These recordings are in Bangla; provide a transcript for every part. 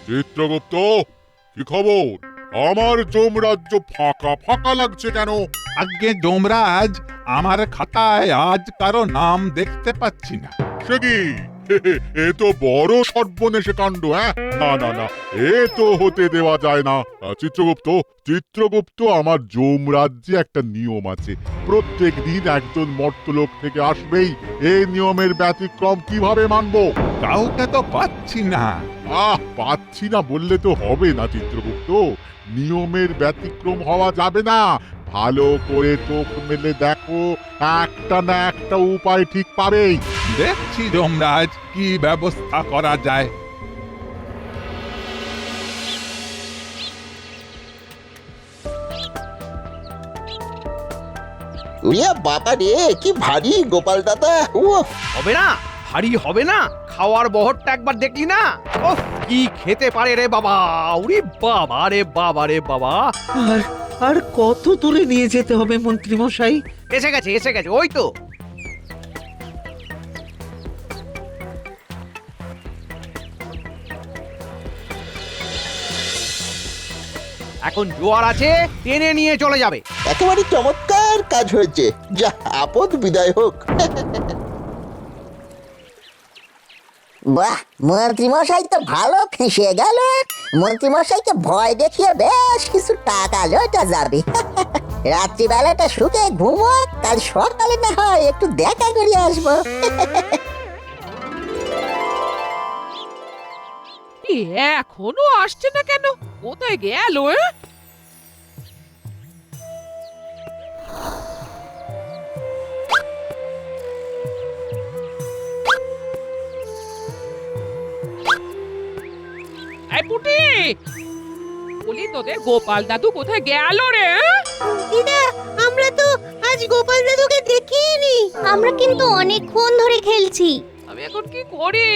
চিত্রগুপ্ত, কি খবর? আমার যমরাজ্য ফাঁকা ফাঁকা লাগছে কেন? আজ্ঞে যমরাজ, আমার খাতায় আজ কারো নাম দেখতে পাচ্ছি না। সে কি? এ তো বড় সর্বনেশে কাণ্ড। হ্যাঁ, না না না, এ তো হতে দেওয়া যায় না। চিত্রগুপ্ত, চিত্রগুপ্ত, আমার যমরাজ্যে একটা নিয়ম আছে, প্রত্যেক দিন একজন মর্তলোক থেকে আসবেই। এই নিয়মের ব্যতিক্রম কিভাবে মানবো? কাউকে তো পাচ্ছি না। পাচ্ছি না বললে তো হবে না চিত্রগুপ্ত। নিয়মের ব্যতিক্রম হওয়া যাবে না। ভালো করে চোখ মেলে দেখো, একটা না একটা উপায় ঠিক পাবেই। দেখছি যমরাজ, কি ব্যবস্থা করা যায়। উইয়া বাবা রে, কি ভারী গোপাল দাদা। উফ, হবে না? ভারী হবে না? খাওয়ার বহরটা একবার দেখলি না? ওহ, কি খেতে পারে রে বাবা! উরি বাবা রে বাবা রে বাবা! আর আর কত দূরে নিয়ে যেতে হবে মন্ত্রী মশাই? এসে গেছে, এসে গেছে, ওই তো। এখন জোয়ার আছে, টেনে নিয়ে চলে যাবে। একেবারে চমৎকার কাজ হয়েছে। যা, আপদ বিদায় হোক। বাহ, মন্ত্রীমশাই তো ভালো ফেঁসে গেল। মন্ত্রীমশাইকে ভয় দেখিয়ে বেশ কিছু টাকা লোটা যাবে। রাত্রিবেলাটা শুকে ঘুমো, কাল সকালে না হয় একটু দেখা করে আসবো। এখনো আসছে না কেন? কোথায় গেল? পুটি, বলি তোদের গোপাল দাদু কোথায় গেল রে? দিদা, আমরা তো আজ গোপাল দাদুকে দেখিনি। আমরা কিন্তু অনেকক্ষণ ধরে খেলছি। আমি এখন কি করি?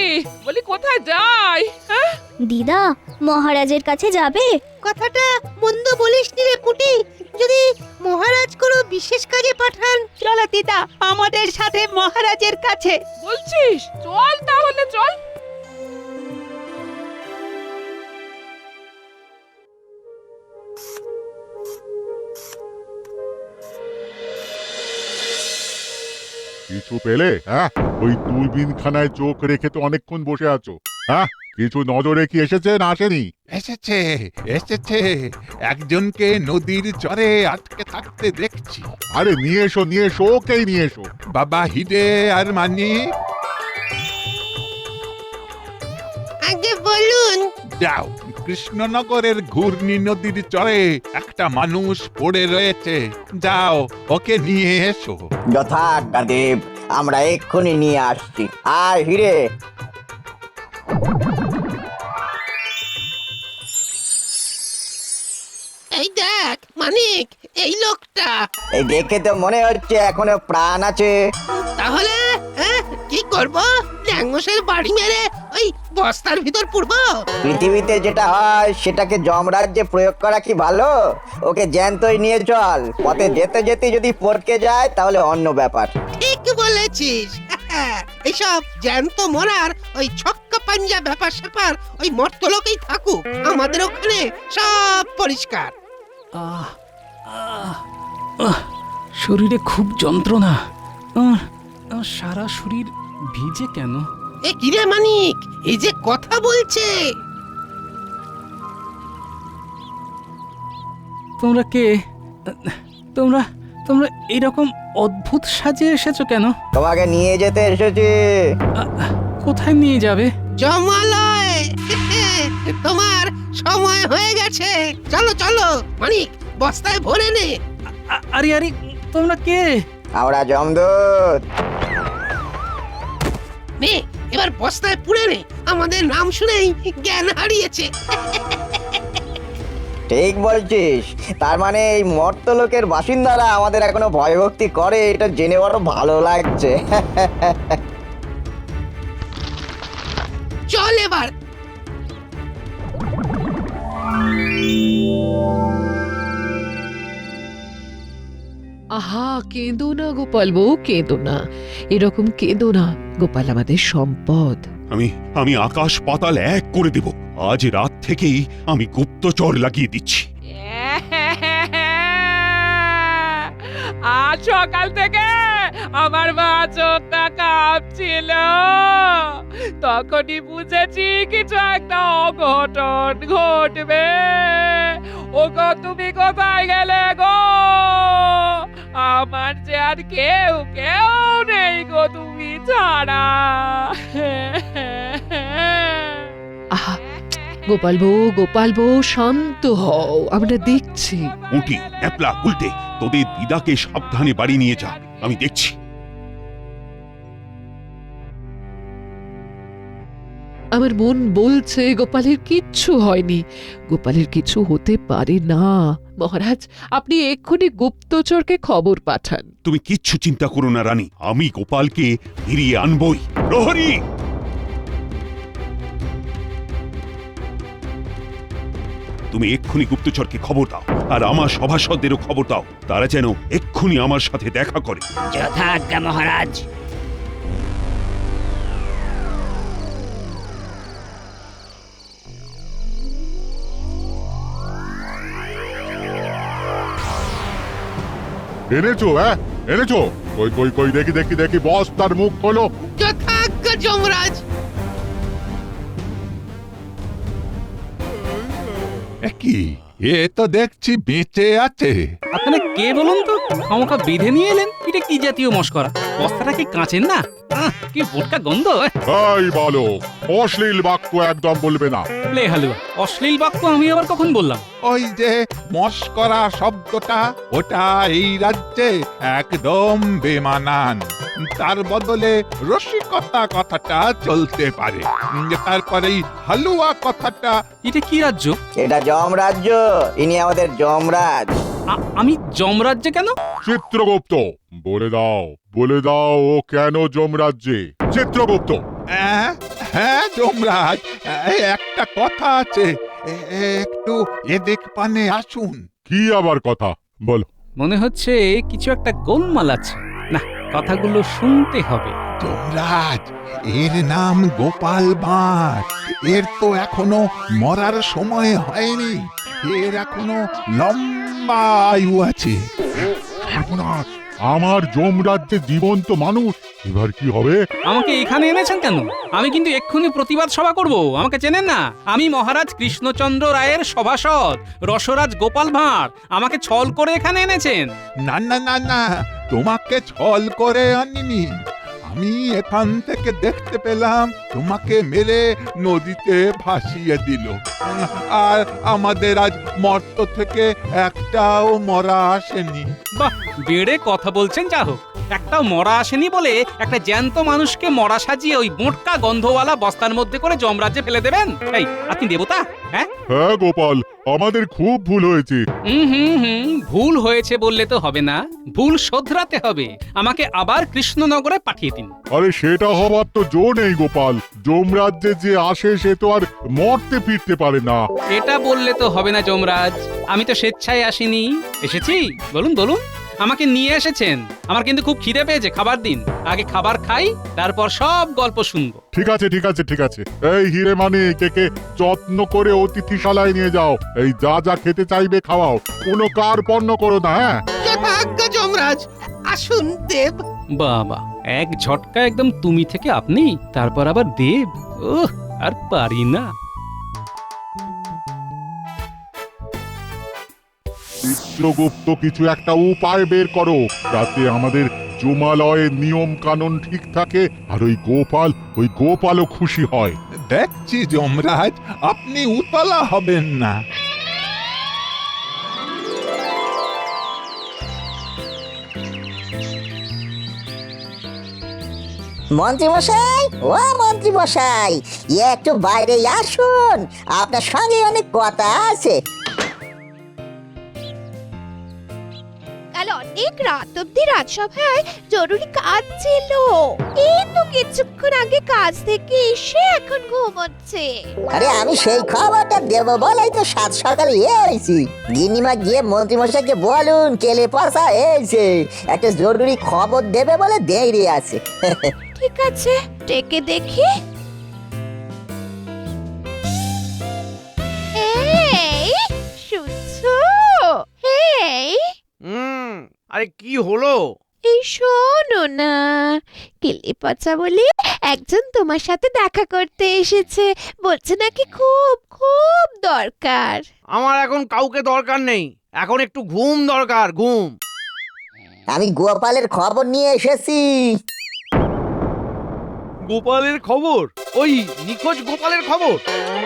বলি কোথায় যাই? হ্যাঁ, দিদা, মহারাজের কাছে যাবে? কথাটা মন্দ বলিসনি রে পুটি। যদি মহারাজ কোনো বিশেষ কাজে পাঠান, চলো দিদা, আমাদের সাথে মহারাজের কাছে। বলছিস? চল তাহলে, চল। কিছু পেলে? হ্যাঁ, ওই দূরবীনখানায় চোখ রেখে তো অনেকক্ষণ বসে আছো। হ্যাঁ, কিছু নজরে কি এসেছে না আসেনি? এসেছে, এসেছে। একজনকে নদীর চরে আটকে থাকতে দেখছি। আরে নিয়ে এসো, নিয়ে এসো, ওকেই নিয়ে এসো। বাবা হিরে আর মানিক, আগে বলুন। যাও, কৃষ্ণনগরের ঘূর্ণি নদীর চরে একটা মানুষ পড়ে রয়েছে। যাও, ওকে নিয়ে এসো। যথাজ্ঞাদেব, আমরা এক্ষুনি নিয়ে আসছি। আর হিরে, এই দেখ মানিক, এই লোকটা। এই দেখে তো মনে হচ্ছে এখনো প্রাণ আছে। তাহলে কি করব? ল্যাংমশের বাড়ি মেরে ওই বস্তার ভিতর পুরবো? পৃথিবীতে যেটা হয় সেটাকে যমরাজ্যে প্রয়োগ করা কি ভালো? ওকে জ্যান্তই নিয়ে চল। পথে যেতে যেতে যদি পড়কে যায় তাহলে অন্য ব্যাপার। ঠিক বলেছিস। এইসব জ্যান্ত মরার ওই ছক্কা পাঞ্জা ব্যাপার স্যাপার ওই মর্তলোকেই থাকুক, আমাদের ওখানে সব পরিষ্কার। আহ আহ আহ, শরীরে খুব যন্ত্রণা। সারা শরীর ভিজে কেন? এ কিরে মানিক, এই যে কথা বলছে। তোমরা কে? তোমরা তোমরা এরকম অদ্ভুত সাজে এসেছো কেন? তোমাকে নিয়ে যেতে এসেছি। কোথায় নিয়ে যাবে? জমালয়। তোমার সময় হয়ে গেছে। চলো চলো মানিক, বস্তায় ভরে নে। আরে আরে, তোমরা কে? আমরা যমদূত। নে, এবার বস্তায় পুড়ে নে। আমাদের নাম শুনেই জ্ঞান হারিয়েছে। ঠিক বলছিস। তার মানে এই মর্তলোকের বাসিন্দারা আমাদের এখনো ভয়ভক্তি করে, এটা জেনে বড় ভালো লাগছে। চল এবার। আহা, কেঁদো না গোপাল বউ, কেঁদো না। এরকম কেঁদো না। গোপাল আমাদের সম্পদ। আমি আকাশ পাতাল এক করে দেব। আজ রাত থেকেই আমি গুপ্তচর লাগিয়ে দিচ্ছি। আজ সকাল থেকে আমার বাছরটা কাঁপছিল, তখনই বুঝেছি কিছু একটা অঘটন ঘটবে। ওগো তুমি কোথায় গেলে গো? আমার যে আর কেউ নেই গো তুমি ছাড়া। আহা, গোপাল বউ শান্ত হও, আমরা দেখছি। উঁটি, ন্যাপলা, উল্টে তোদের দিদাকে সাবধানে বাড়ি নিয়ে যা, আমি দেখছি। আমার মন বলছে গোপালের কিচ্ছু হয়নি, গোপালের কিছু হতে পারে না। মহারাজ, আপনি এক্ষুনি গুপ্তচরকে খবর পাঠান। তুমি কিচ্ছু চিন্তা করো না রানী, আমি গোপালকে ফিরিয়ে আনবই। প্রহরী, তুমি এক্ষুনি গুপ্তচরকে খবর দাও, আর আমার সভাসদেরও খবর দাও, তারা যেন এক্ষুনি আমার সাথে দেখা করে। যথাজ্ঞা মহারাজ। এনেছো? হ্যাঁ এনেছো? কই কই কই দেখি দেখি দেখি, বস তার মুখ খোলো। যথাজ্ঞা যমরাজ। কি এ তো দেখছি বেঁচে আছে। আপনারা কে বলুন তো? ক্ষমতা বেঁধে নিয়ে এলেন, এটা কি জাতীয় মস্করা? বস্তাটা কি কাঁচের না? কি বোটকা গন্ধ। এই বালক, অশ্লীল বাক্য একদম বলবে না। লে হালুয়া, অশ্লীল বাক্য আমি আবার কখন বললাম? ওই যে মস্করা শব্দটা, ওটা এই রাজ্যে একদম বেমানান। তার বদলে রসিকতা কথাটা চলতে পারে। তারপরেই হালুয়া কথাটা। এটা কি রাজ্য? এটা যমরাজ্য, ইনি আমাদের যমরাজ। আমি যমরাজ্যে কেন? চিত্রগুপ্ত, বলে দাও ও কেন যমরাজ্যে? চিত্রগুপ্ত। হ্যাঁ যমরাজ, একটা কথা আছে, একটু এদিক পানে আসুন। কি আবার কথা? বলো। মনে হচ্ছে কিছু একটা গোলমাল আছে। না, কথাগুলো শুনতে হবে। যমরাজ, এর নাম গোপাল ভাঁড়। এর তো এখনো মরার সময় হয়নি, এর এখনো লম্বা আয়ু আছে। আমার যমরাজ্যে জীবন্ত মানুষ, এবার কি হবে? আমাকে এখানে এনেছেন কেন? আমি কিন্তু এক্ষুনি প্রতিবাদ সভা করব। আমাকে চেনেন না? আমি মহারাজ কৃষ্ণচন্দ্র রায়ের সভাসদ রসরাজ গোপাল ভাঁড়। আমাকে ছল করে এখানে এনেছেন। না না না না, তোমাকে ছল করে আনিনি। আমি এখান থেকে দেখতে পেলাম তোমাকে মেরে নদীতে ভাসিয়ে দিল, আর আমাদের আজ মর্ত থেকে একটাও মরা আসেনি। বাহ, বেড়ে কথা বলছেন। যা হোক, একটাও মরা আসেনি বলে একটা জ্যান্ত মানুষকে মরা সাজিয়ে ওই মোটকা গন্ধওয়ালা বস্তার মধ্যে করে যমরাজ্যে ফেলে দেবেন? এই, আপনি দেবতা? হ্যাঁ গোপাল, আমাদের খুব ভুল হয়েছে। ভুল হয়েছে বললে তো হবে না, ভুল শোধরাতে হবে। আমাকে আবার কৃষ্ণনগরে পাঠিয়ে দিন। আরে সেটা হবার তো জো নেই গোপাল। যমরাজ্যে যে আসে সে তো আর মরতে ফিরতে পারে না। এটা বললে তো হবে না যমরাজ, আমি তো স্বেচ্ছায় আসিনি। এসেছি, বলুন বলুন, আমাকে নিয়ে এসেছেন। আমার কিন্তু খুব খিদে পেয়েছে, খাবার দিন। আগে খাবার খাই, তারপর সব গল্প শুনবো। ঠিক আছে ঠিক আছে ঠিক আছে। এই হিরে মানে কে যত্ন করে অতিথিশালায় নিয়ে যাও। এই যা যা খেতে চাইবে খাওয়াও, কোনো কার পণ্য করো না। হ্যাঁ যথাজ্ঞা যমরাজ। আসুন দেব। বাবা, এক ঝটকা একদম তুমি থেকে আপনি, তারপর আবার দেব। ওহ, আর পারি না। চিত্রগুপ্ত, কিছু একটা উপায় বের করো যাতে আমাদের জমালয়ের নিয়ম কানুন ঠিক থাকে, আর ওই গোপালও খুশি হয়। দেখছি যমরাজ, আপনি উতলা হবেন না। মন্ত্রী মশাই, ও মন্ত্রী মশাই, একটু বাইরে আসুন, আপনার সঙ্গে অনেক কথা আছে। কাল অনেক রাত অব্দি রাজসভায় জরুরি কাজ ছিল, এই তো কিছুক্ষণ আগে কাজ থেকে এসে এখন ঘুমোচ্ছে। আরে আমি সেই খবরটা দেব বলেই তো সাত সকালে এসেছি। গিন্নিমা গিয়ে মন্ত্রী মশাইকে বলুন কেলে পয়সা এসে একটা জরুরি খবর দেবে বলে দেরি আছে। ঠিক আছে, ডেকে দেখি। আরে কি হলো? এই শোনো না, কেলে পচা বলে একজন তোমার সাথে দেখা করতে এসেছে, বলছে নাকি খুব খুব দরকার। আমার এখন কাউকে দরকার নেই, এখন একটু ঘুম দরকার, ঘুম। আমি গোপালের খবর নিয়ে এসেছি। গোপালের খবর? ওই নিখোঁজ গোপালের খবর?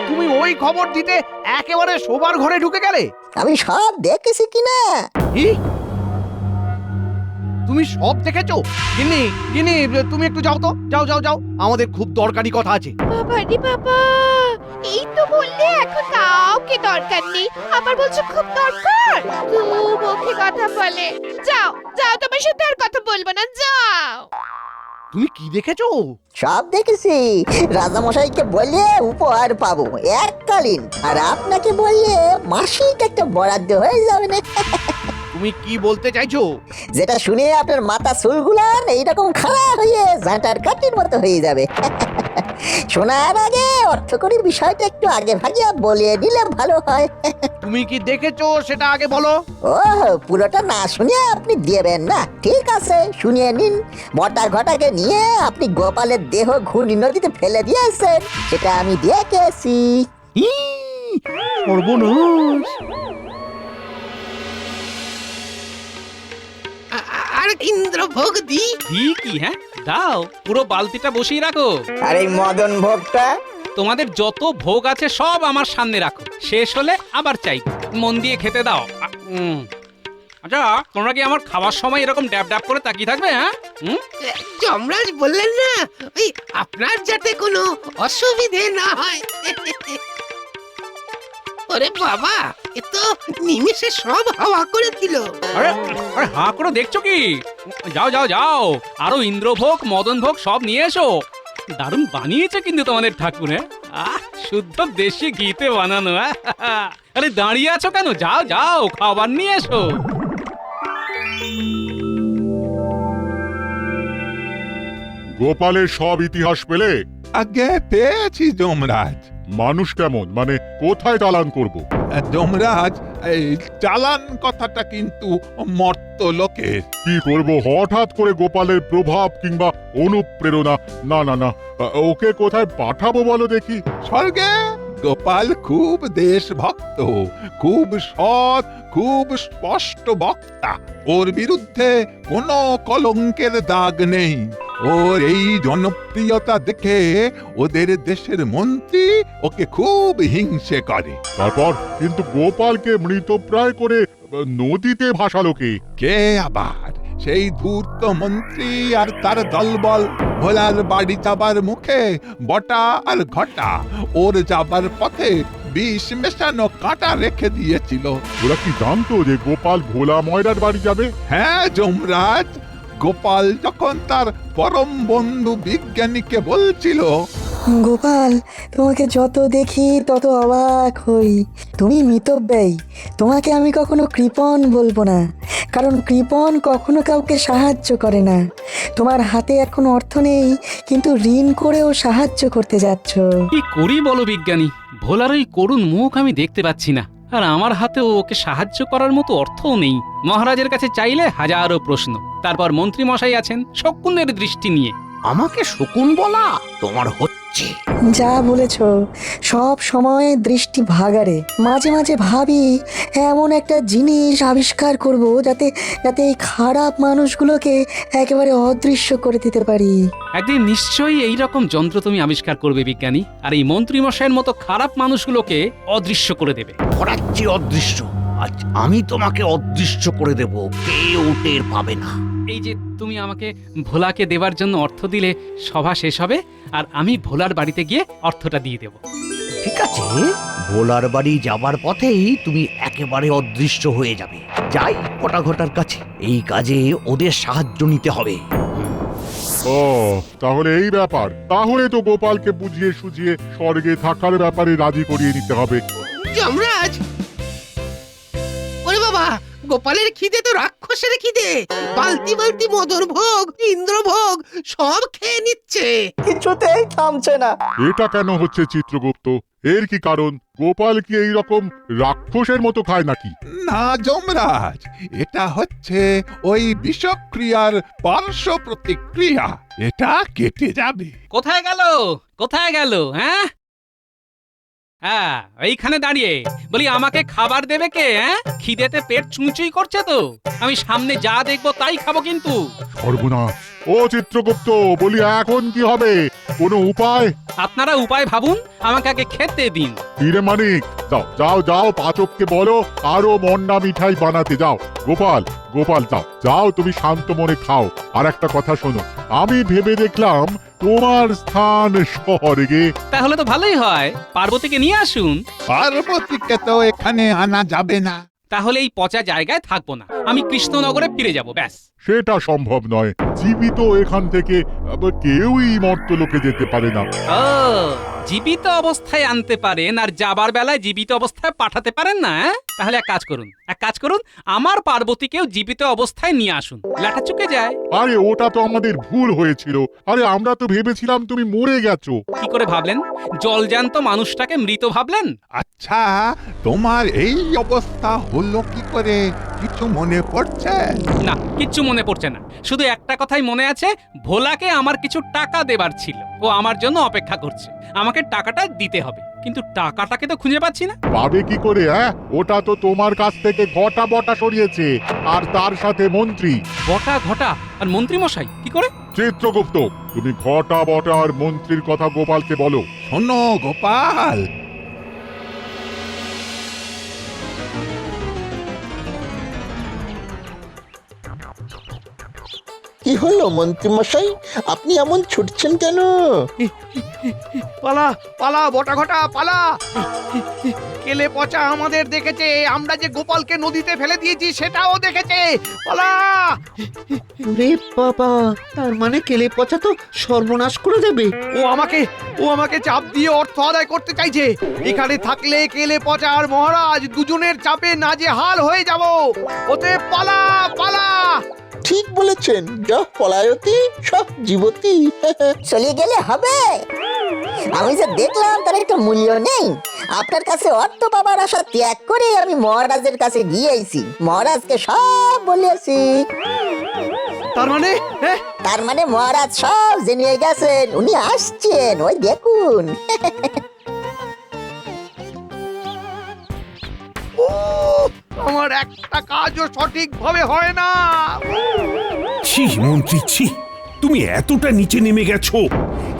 তুমি ওই খবর দিতে একেবারে শোবার ঘরে ঢুকে গেলে? আমি সব দেখেছি কিনা। কি? তুমি সব দেখেছো? গিন্নি, গিন্নি, তুমি একটু যাও তো, যাও যাও যাও, আমাদের খুব দরকারি কথা আছে। বাবা রে বাবা, এই তো বললে এখন কাউকে দরকার নেই, আবার বলছো খুব দরকার। খুব মুখে কথা বলে। যাও যাও, তোমার সাথে আর কথা বলবো না, যাও। তুমি কি দেখেছো? সব দেখেছি। রাজামশাইকে বললে উপহার পাবো এককালীন, আর আপনাকে বললে মাসিক একটা বরাদ্দ হয়ে যাবে না। তুমি কি বলতে চাইছো? যেটা শুনে আপনার মাথা চুলগুলান এইরকম খাড়া হয়ে ঝাঁটার কাঠির মতো হয়ে যাবে। শোনার আগে অর্থকরী বিষয়টা একটু আগে ভাগিয়া বলিয়ে দিলে ভালো হয়। তুমি কি দেখেছো সেটা আগে বলো। ও, পুরোটা না শুনে আপনি দেবেন না? ঠিক আছে, শুনিয়ে নিন। মোটা ঘটাকে নিয়ে আপনি গোপালের দেহ ঘূর্ণি নদীতে ফেলে দিয়েছেন, সেটা আমি দেখেছি। সর্বনাশ! আর ইন্দ্রভোগ দি। কি হ্যাঁ, দাও, পুরো বালতিটা বসিয়ে রাখো। আর এই মদন ভোগটা? তোমাদের যত ভোগ আছে সব আমার সামনে রাখো, শেষ হলে আবার চাই। মন দিয়ে খেতে দাও। আচ্ছা, তোমরা কি আমার খাওয়ার সময় এরকম ড্যাব ড্যাব করে তাকিয়ে থাকবে? হ্যাঁ, যমরাজ বললেন না, ওই আপনার যাতে কোনো অসুবিধে না হয়। ওরে বাবা, এ তো নিমেষে সব হাওয়া করে দিল। আরে আরে, হাঁ করে দেখছো কি? যাও যাও যাও, আরো ইন্দ্রভোগ মদনভোগ সব নিয়ে এসো। দারুণ বানিয়েছে কিন্তু তোমাদের ঠাকুর। হ্যাঁ, শুদ্ধ দেশি ঘিতে বানানো। আরে দাঁড়িয়ে আছো কেন? যাও যাও, খাবার নিয়ে এসো। গোপালের সব ইতিহাস পেলে? আগে পেয়েছি যমরাজ। মানুষ কেমন, মানে কোথায় চালান করব? যমরাজ, এই চালান কথাটা কিন্তু মর্ত লোকের। কি করব হঠাৎ করে গোপালের প্রভাব কিংবা অনুপ্রেরণা? না না না, ওকে কোথায় পাঠাবো বলো দেখি। স্বর্গে। গোপাল খুব দেশভক্ত, খুব সৎ, খুব স্পষ্ট বক্তা। ওর বিরুদ্ধে কোনো কলঙ্কের দাগ নেই। ওর এই জনপ্রিয়তা দেখে ওদের দেশের মন্ত্রী ওকে খুব হিংসে করে। তারপর কিন্তু গোপালকে মৃতপ্রায় করে নদীতে ভাসালো কে? কে আবার? সেই ধূর্ত মন্ত্রী আর তার দলবল। ভোলার বাড়ি যাবার মুখে বটা আর ঘটা ওর যাবার পথে বিষ মেশানো কাঁটা রেখে দিয়েছিল। ওরা কি জানতো যে গোপাল ভোলা ময়রার বাড়ি যাবে? হ্যাঁ যমরাজ, গোপাল যখন তার পরম বন্ধু বিজ্ঞানীকে বলছিল, গোপাল, তোমাকে যত দেখি তত অবাক হই। তুমি মিতব্যয়ী, তোমাকে আমি কখনো কৃপণ বলবো না, কারণ কৃপণ কখনো কাউকে সাহায্য করে না। তোমার হাতে এখন অর্থ নেই, কিন্তু ঋণ করেও সাহায্য করতে যাচ্ছ। কি করি বলো বিজ্ঞানী? ভোলার ওই করুণ মুখ আমি দেখতে পাচ্ছি না, আর আমার হাতেও ওকে সাহায্য করার মতো অর্থও নেই। মহারাজের কাছে চাইলে হাজারো প্রশ্ন, তারপর মন্ত্রী মশাই আছেন শকুনের দৃষ্টি নিয়ে। আমাকে শকুন বলা তোমার হচ্ছে? যা বলেছ সব সময় দৃষ্টি ভাগারে। মাঝে মাঝে ভাবি এমন একটা জিনিস আবিষ্কার করব যাতে যাতে এই খারাপ মানুষগুলোকে একেবারে অদৃশ্য করে দিতে পারি। একদিন নিশ্চয়ই এইরকম যন্ত্র তুমি আবিষ্কার করবে বিজ্ঞানী, আর এই মন্ত্রী মশাইয়ের মতো খারাপ মানুষগুলোকে অদৃশ্য করে দেবে। করাচ্ছি অদৃশ্য, আজ আমি তোমাকে অদৃশ্য করে দেব, কেউ টের পাবে না। এই যে তুমি আমাকে ভোলাকে দেবার জন্য অর্থ দিলে, সভা শেষ হবে আর আমি ভোলার বাড়িতে গিয়ে অর্থটা দিয়ে দেব। ঠিক আছে, ভোলার বাড়ি যাবার পথেই তুমি একেবারে অদৃশ্য হয়ে যাবে। যাই কটা ঘটার কাছে, এই কাজে ওদের সাহায্য নিতে হবে। ও, তাহলে এই ব্যাপার। তাহলে তো গোপালকে বুঝিয়ে সুঝিয়ে স্বর্গে থাকার ব্যাপারে রাজি করিয়ে নিতে হবে। যমরাজ, ওরে বাবা, গোপালের খিদে তো রাক্ষসের খিদে। বালতি বালতি মদন ভোগ, ইন্দ্রভোগ সব খেয়ে নিচ্ছে। কিছুতেই থামছে না। এটা কেন হচ্ছে চিত্রগুপ্ত? এর কি কারণ? গোপাল কি এই রকম রাক্ষসের মতো খায় নাকি? না যমরাজ, এটা হচ্ছে ওই বিষক্রিয়ার পার্শ্ব প্রতিক্রিয়া। এটা কেটে যাবে। কোথায় গেল? কোথায় গেল? হ্যাঁ হ্যাঁ, এইখানে দাঁড়িয়ে বলি আমাকে খাবার দেবে কে? হ্যাঁ, খিদেতে পেট চুঁচুই করছে তো। আমি সামনে যা দেখবো তাই খাবো কিন্তু। সর্বনাশ! ও চিত্রগুপ্ত, বলি এখন কি হবে? কোনো উপায়? আপনারা উপায় ভাবুন, আমাকে আগে খেতে দিন। হিরে মানিক, যাও যাও যাও, পাচককে বলো আরো মন্ডা মিঠাই বানাতে। যাও গোপাল, গোপাল যাও যাও, তুমি শান্ত মনে খাও। আর একটা কথা শোনো, আমি ভেবে দেখলাম তোমার স্থান স্বর্গে। তাহলে তো ভালোই হয়, পার্বতীকে নিয়ে আসুন। পার্বতীকে তো এখানে আনা যাবে না। তাহলে এই পচা জায়গায় থাকবো না, আমি কৃষ্ণনগরে ফিরে যাব, ব্যাস। সেটা সম্ভব নয়, জীবিত এখান থেকে কেউই মর্তলোকে যেতে পারে না। ও, জীবিত অবস্থায় আনতে পারেন আর যাবার বেলায় জীবিত অবস্থায় পাঠাতে পারেন না? তাহলে এক কাজ করুন, আমার পার্বতীকেও জীবিত অবস্থায় নিয়ে আসুন, লাটা চুকে যায়। আরে ওটা তো আমাদের ভুল হয়েছিল। আরে আমরা তো ভেবেছিলাম তুমি মরে গেছো। কি করে ভাবলেন? জলজ্যান্ত মানুষটাকে মৃত ভাবলেন? আচ্ছা, তোমার এই অবস্থা হলো কি করে, কিছু মনে পড়ছে? না, কিচ্ছু মনে পড়ছে না। শুধু একটা কথাই মনে আছে, ভোলাকে আমার কিছু টাকা দেবার ছিল, ও আমার জন্য অপেক্ষা করছে। আমাকে টাকাটা দিতে হবে, কিন্তু টাকাটাকে তো খুঁজে পাচ্ছি না। পাবে কি করে? হ্যাঁ, ওটা তো তোমার কাছ থেকে ঘটা বটা সরিয়েছে, আর তার সাথে মন্ত্রী। ঘটা আর মন্ত্রী মশাই কি করে? চিত্রগুপ্ত, তুমি ঘটা বটা আর মন্ত্রীর কথা গোপালকে বলো। শোনো গোপাল, কি হলো মন্ত্রী মশাই, আপনি এমন ছুটছেন কেন? পালা পালা বটা ঘটা পালা। কেলে পচা আমাদের দেখেছে, আমরা যে গোপালকে নদীতে ফেলে দিয়েছি সেটাও দেখেছে। পালা! রে বাবা, তার মানে কেলে পচা তো সর্বনাশ করে দেবে। ও আমাকে চাপ দিয়ে অর্থ আদায় করতে চাইছে। এখানে থাকলে কেলে পচা আর মহারাজ দুজনের চাপে নাজেহাল হয়ে যাব। ওতে পালা পালা। ঠিক বলেছেন, যা পলায়তি সব জীবতী। চলে গেলে হবে? আমি যে দেখলাম তার একটা মূল্য নেই। আপনার কাছে অর্থ পাবার আশা ত্যাগ করে আমি মহারাজের কাছে গিয়েছি, মহারাজকে সব বলেছি। তার মানে মহারাজ সব জেনে গেছেন, উনি আসছেন, ওই দেখুন। আমার একটা কাজও সঠিকভাবে হয় না। ছি মন্ত্রী, ছি, তুমি এতটা নিচে নেমে গেছো,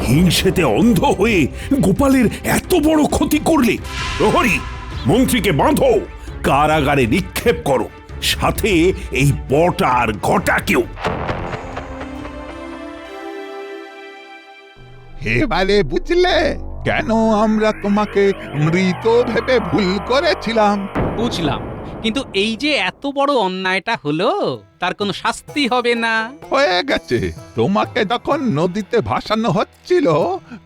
হিংসেতে অন্ধ হয়ে গোপালের এত বড় ক্ষতি করলে। প্রহরী, মন্ত্রীকে বাঁধো, কারাগারে নিক্ষেপ করো, সাথে এই বটা আর ঘটাকেও। এবারে বুঝলে কেন আমরা তোমাকে মৃত ভেবে ভুল করেছিলাম? বুঝলাম, কিন্তু এই যে এত বড় অন্যায়টা হলো, তার কোনো শাস্তি হবে না? হয়ে গেছে। তোমাকে যখন নদীতে ভাসানো হচ্ছিল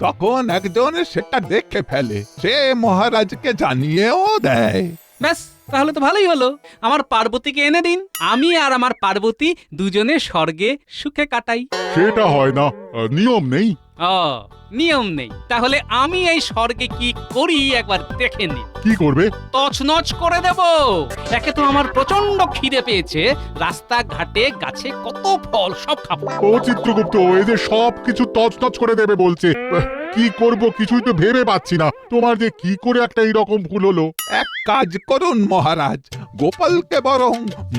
তখন একজন সেটা দেখে ফেলে, সে মহারাজকে জানিয়েও দেয়। ব্যাস, তাহলে তো ভালোই হলো। আমার পার্বতীকে এনে দিন, আমি আর আমার পার্বতী দুজনে স্বর্গে সুখে কাটাই। সেটা হয় না, নিয়ম নেই। ও, নিয়ম নেই? তাহলে আমি এই স্বর্গে কি করি একবার দেখে নিন। কি করবে? তছনছ করে দেব। একে তো আমার প্রচন্ড খিদে পেয়েছে, রাস্তাঘাটে গাছে কত ফল, সব খাবো। ও চিত্রগুপ্ত, এই যে সব কিছু তছনছ করে দেবে বলছে, কি করব কিছুই তো ভেবে পাচ্ছি না। তোমার যে কি করে একটা এইরকম ভুল হলো। এক কাজ করুন মহারাজ, গোপালকে বরং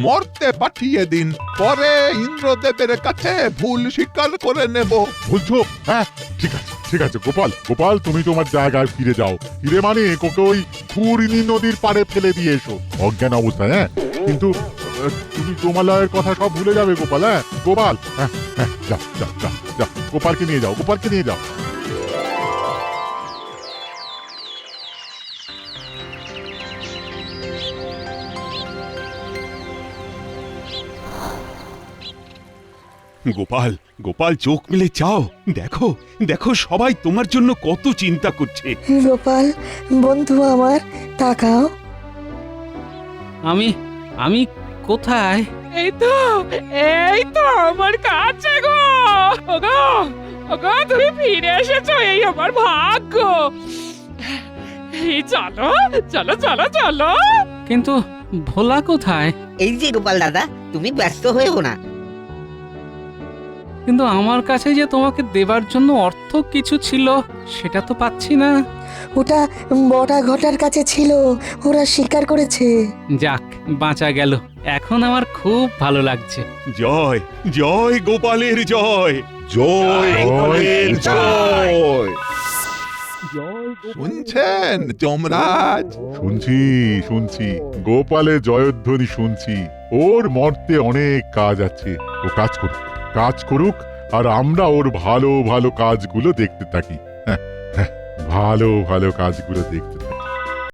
মরতে পাঠিয়ে দিন, পরে ইন্দ্রদেবের কাছে ভুল স্বীকার করে নেব। বুঝছো? হ্যাঁ, ঠিক আছে ঠিক আছে গোপাল, গোপাল তুমি তোমার জায়গায় ফিরে যাও। ফিরে মানে ওকে ওই ঘূর্ণি নদীর পাড়ে ফেলে দিয়ে এসো অজ্ঞান অবস্থায়। হ্যাঁ, কিন্তু তুমি তোমালয়ের কথা সব ভুলে যাবে গোপাল। হ্যাঁ গোপাল, হ্যাঁ হ্যাঁ, যাও যাও যাও যাও, গোপালকে নিয়ে যাও, গোপালকে নিয়ে যাও। গোপাল, গোপাল চোখ মেলে চাও, দেখো দেখো সবাই তোমার জন্য কত চিন্তা করছে। গোপাল বন্ধু আমার, তাকাও। আমি কোথায়? এই তো আমার কাছে গো। ওগো ওগো, তুমি ফিরে এসেছো, এই আমার ভাগ্য। এই চলো চলো চলো চলো। কিন্তু ভোলা কোথায়? এই যে গোপাল দাদা, তুমি ব্যস্ত হয়েও না। কিন্তু আমার কাছে যে তোমাকে দেবার জন্য অর্থ কিছু ছিল সেটা তো পাচ্ছি না। ওটা বটা ঘটার কাছে ছিল, ওরা স্বীকার করেছে। যাক, বাঁচা গেল। এখন আমার খুব ভালো লাগছে। জয় জয় গোপালের জয়, জয় গোপালের জয়। শুনছেন যমরাজ? শুনছি শুনছি, গোপালের জয়ধ্বনি শুনছি। ওর মর্তে অনেক কাজ আছে, ও কাজ করুক আর আমরা ওর ভালো ভালো কাজগুলো দেখতে থাকি। ভালো ভালো কাজগুলো দেখতে